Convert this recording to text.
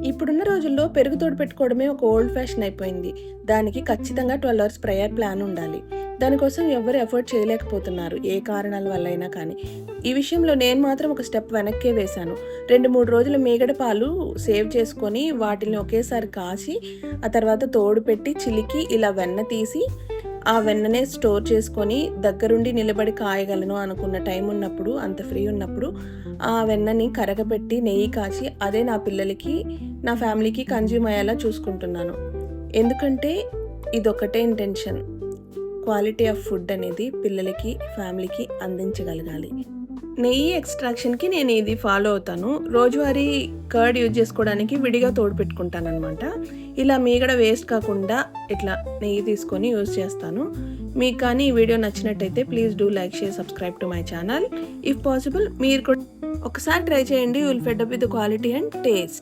ఇప్పుడున్న రోజుల్లో పెరుగు తోడు పెట్టుకోవడమే ఒక ఓల్డ్ ఫ్యాషన్ అయిపోయింది. దానికి ఖచ్చితంగా 12 అవర్స్ ప్రయర్ ప్లాన్ ఉండాలి. దానికోసం ఎవ్వరు ఎఫర్ట్ చేయలేకపోతున్నారు, ఏ కారణాల వల్లైనా కానీ. ఈ విషయంలో నేను మాత్రం ఒక స్టెప్ వెనక్కే వేశాను. 2-3 రోజులు మీగడ పాలు సేవ్ చేసుకొని వాటిని ఒకేసారి కాచి ఆ తర్వాత తోడు పెట్టి చిలికి ఇలా వెన్న తీసి ఆ వెన్ననే స్టోర్ చేసుకొని దగ్గరుండి నిలబడి కాయగలను అనుకున్న టైం ఉన్నప్పుడు, అంత ఫ్రీ ఉన్నప్పుడు ఆ వెన్నని కరగబెట్టి నెయ్యి కాచి అదే నా పిల్లలకి, నా ఫ్యామిలీకి కన్జ్యూమ్ అయ్యేలా చూసుకుంటున్నాను. ఎందుకంటే ఇదొకటే ఇంటెన్షన్, క్వాలిటీ ఆఫ్ ఫుడ్ అనేది పిల్లలకి, ఫ్యామిలీకి అందించగలగాలి. నెయ్యి ఎక్స్ట్రాక్షన్కి నేను ఇది ఫాలో అవుతాను. రోజువారీ కర్డ్ యూజ్ చేసుకోవడానికి విడిగా తోడు పెట్టుకుంటాను అనమాట. ఇలా మీగడ వేస్ట్ కాకుండా ఇట్లా నెయ్యి తీసుకొని యూజ్ చేస్తాను. మీకు కానీ ఈ వీడియో నచ్చినట్టయితే please do like, share, subscribe to my channel. If possible మీరు కూడా ఒకసారి ట్రై చేయండి. You will fed up with the quality and taste.